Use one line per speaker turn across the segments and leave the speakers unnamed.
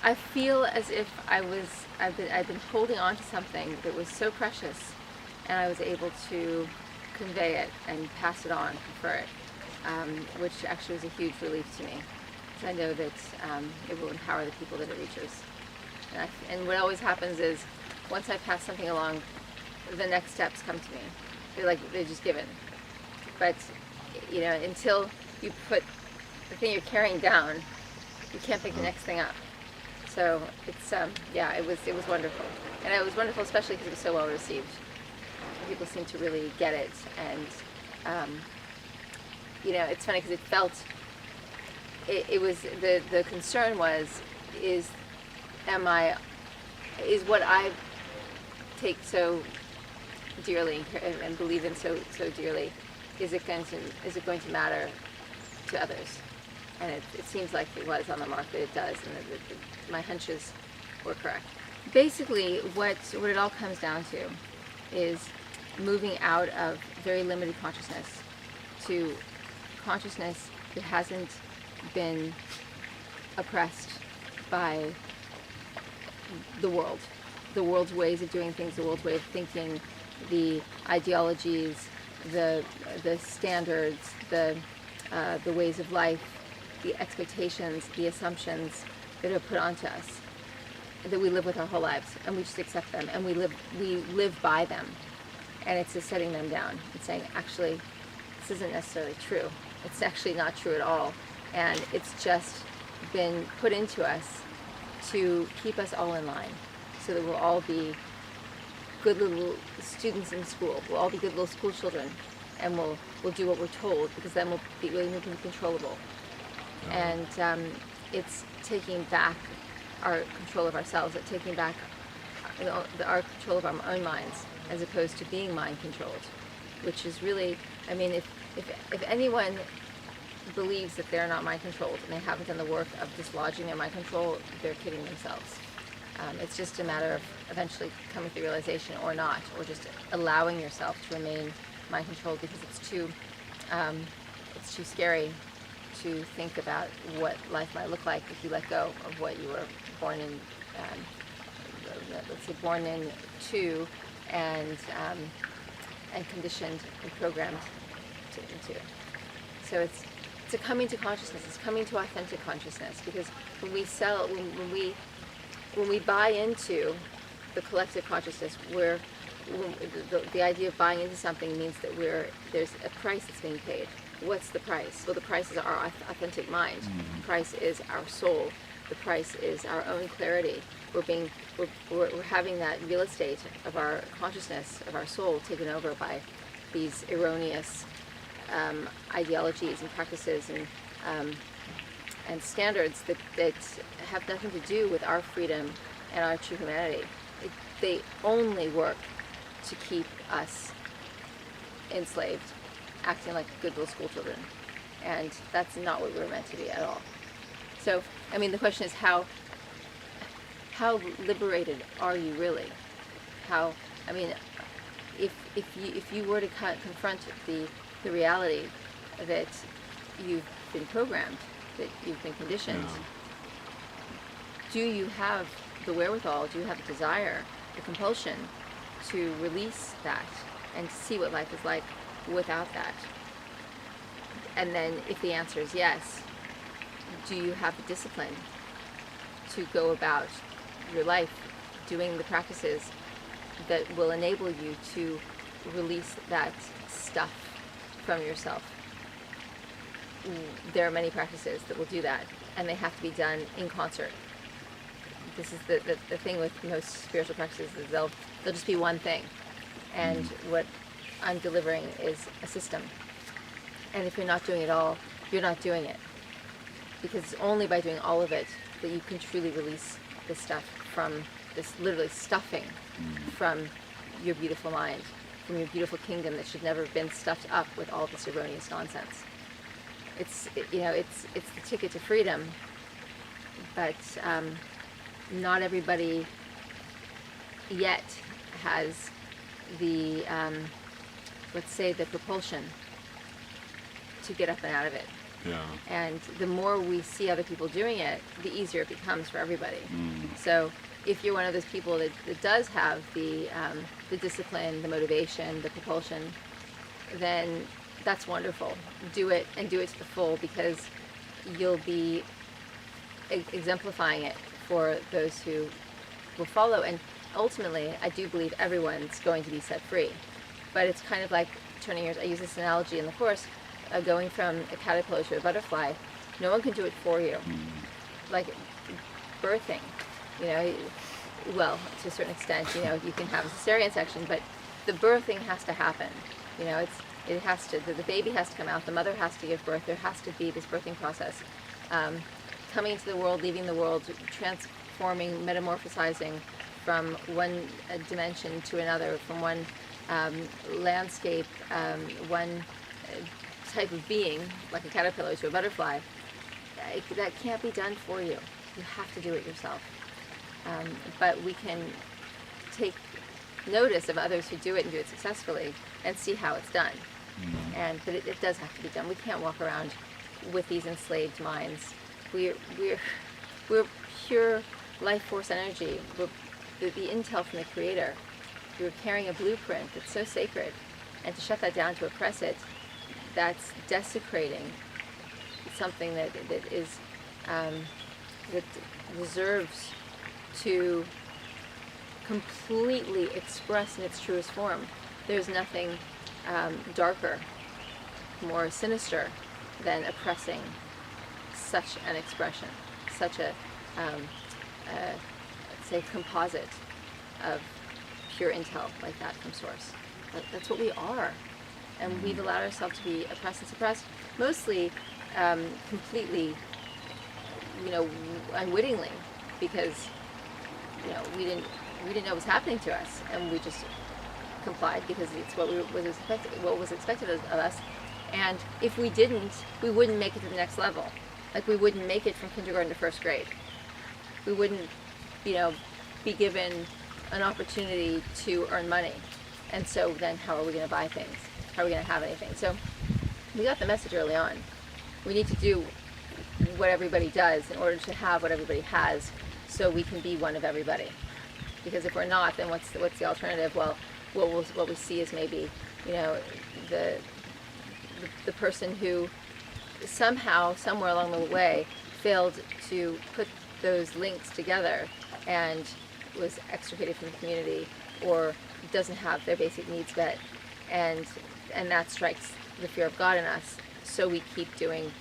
I feel as if I've been holding on to something that was so precious, and I was able to convey it and pass it on, confer it, which actually was a huge relief to me. Because I know that it will empower the people that it reaches. And what always happens is, once I pass something along, the next steps come to me. They're just given. But until you put the thing you're carrying down, you can't pick the next thing up. So it's it was wonderful, and it was wonderful especially because it was so well received. People seem to really get it, and it's funny because it was the concern was is what I take so dearly and believe in so dearly, is it going to matter to others? And it seems like it was on the mark that it does, and that my hunches were correct. Basically, what it all comes down to is moving out of very limited consciousness to consciousness that hasn't been oppressed by the world's ways of doing things, the world's way of thinking, the ideologies, the standards, the ways of life, the expectations, the assumptions that are put onto us, that we live with our whole lives, and we just accept them, and we live by them, and it's just setting them down and saying, actually, this isn't necessarily true. It's actually not true at all, and it's just been put into us to keep us all in line, so that we'll all be good little students in school. We'll all be good little school children, and we'll do what we're told, because then we'll be controllable. And it's taking back our control of ourselves, it's taking back our control of our own minds, as opposed to being mind controlled, which is really, if anyone believes that they're not mind controlled and they haven't done the work of dislodging their mind control, they're kidding themselves. It's just a matter of eventually coming to the realization, or not, or just allowing yourself to remain mind controlled, because it's too scary to think about what life might look like if you let go of what you were born in, born into, and conditioned and programmed into. So it's a coming to consciousness. It's coming to authentic consciousness, because when we buy into the collective consciousness, the idea of buying into something means that there's a price that's being paid. What's the price? Well, the price is our authentic mind. The price is our soul. The price is our own clarity. We're having that real estate of our consciousness, of our soul, taken over by these erroneous ideologies and practices and standards that have nothing to do with our freedom and our true humanity. They only work to keep us enslaved, acting like good little school children, and that's not what we were meant to be at all. So, the question is, how liberated are you really? If you were to confront the reality that you've been programmed, that you've been conditioned, do you have the wherewithal, do you have the desire, the compulsion to release that and to see what life is like without that? And then if the answer is yes, do you have the discipline to go about your life doing the practices that will enable you to release that stuff from yourself? There are many practices that will do that, and they have to be done in concert. This is the thing with most spiritual practices, is they'll just be one thing, and what I'm delivering is a system. And if you're not doing it all, you're not doing it, because it's only by doing all of it that you can truly release this stuff from this literally stuffing from your beautiful mind, from your beautiful kingdom that should never have been stuffed up with all this erroneous nonsense. It's the ticket to freedom, but not everybody yet has the let's say the propulsion to get up and out of it.
Yeah.
And the more we see other people doing it, the easier it becomes for everybody. So if you're one of those people that does have the discipline, the motivation, the propulsion, then that's wonderful. Do it, and do it to the full, because you'll be exemplifying it for those who will follow. And ultimately, I do believe everyone's going to be set free. But it's kind of like turning I use this analogy in the course, going from a caterpillar to a butterfly. No one can do it for you. Like birthing, well, to a certain extent, you can have a cesarean section, but the birthing has to happen. It has to, the baby has to come out, the mother has to give birth, there has to be this birthing process. Coming into the world, leaving the world, transforming, metamorphosizing from one dimension to another, from one landscape, one type of being, like a caterpillar to a butterfly, that can't be done for you. You have to do it yourself. But we can take notice of others who do it and do it successfully and see how it's done. But it does have to be done. We can't walk around with these enslaved minds. We're pure life force energy. We're the intel from the Creator. We're carrying a blueprint that's so sacred, and to shut that down, to oppress it, that's desecrating something that is that deserves to completely express in its truest form. There's nothing darker, more sinister than oppressing such an expression, such a let's say composite of pure intel like that from source. That's what we are, and we've allowed ourselves to be oppressed and suppressed, mostly completely, unwittingly, because we didn't know what was happening to us, and we just complied because it's what was expected of us. And if we didn't, we wouldn't make it to the next level. Like, we wouldn't make it from kindergarten to first grade. We wouldn't, be given an opportunity to earn money. And so then how are we going to buy things? How are we going to have anything? So we got the message early on. We need to do what everybody does in order to have what everybody has, so we can be one of everybody. Because if we're not, then what's the alternative? Well, what we see is maybe, the person who somehow, somewhere along the way, failed to put those links together and was extricated from the community, or doesn't have their basic needs met, and that strikes the fear of God in us. So we keep doing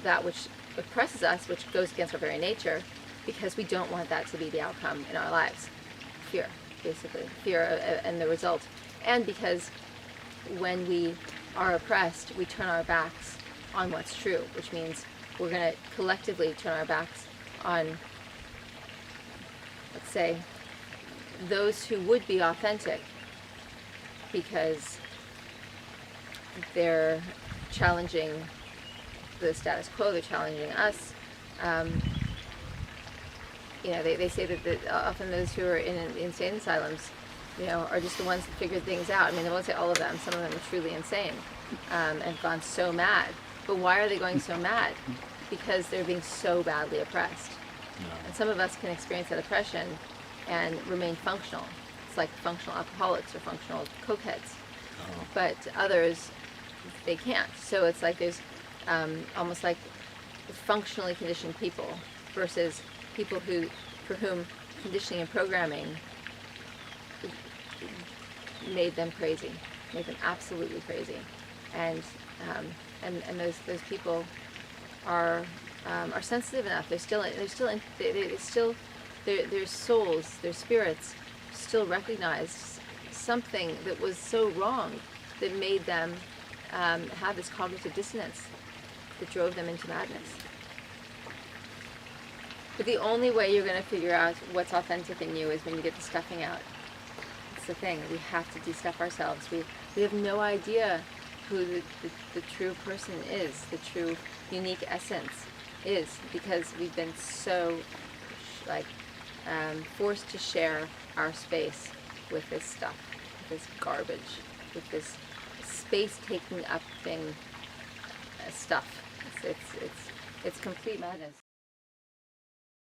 that which oppresses us, which goes against our very nature, because we don't want that to be the outcome in our lives. Fear, basically. Fear and the result. And because when we are oppressed, we turn our backs on what's true, which means we're going to collectively turn our backs on, let's say, those who would be authentic, because they're challenging the status quo, they're challenging us. They say that often those who are in insane asylums, are just the ones that figured things out. I mean, I won't say all of them. Some of them are truly insane and have gone so mad. But why are they going so mad? Because they're being so badly oppressed.
Yeah.
And some of us can experience that oppression and remain functional. It's like functional alcoholics or functional cokeheads.
Oh.
But others, they can't. So it's like there's almost like functionally conditioned people versus people for whom conditioning and programming made them crazy, made them absolutely crazy. And those people are sensitive enough. Their souls, their spirits, still recognized something that was so wrong that made them have this cognitive dissonance that drove them into madness. But the only way you're going to figure out what's authentic in you is when you get the stuffing out. It's the thing. We have to de-stuff ourselves. We have no idea who the true person is, the true unique essence is, because we've been so forced to share our space with this stuff, with this garbage, with this space-taking up thing stuff. It's complete madness.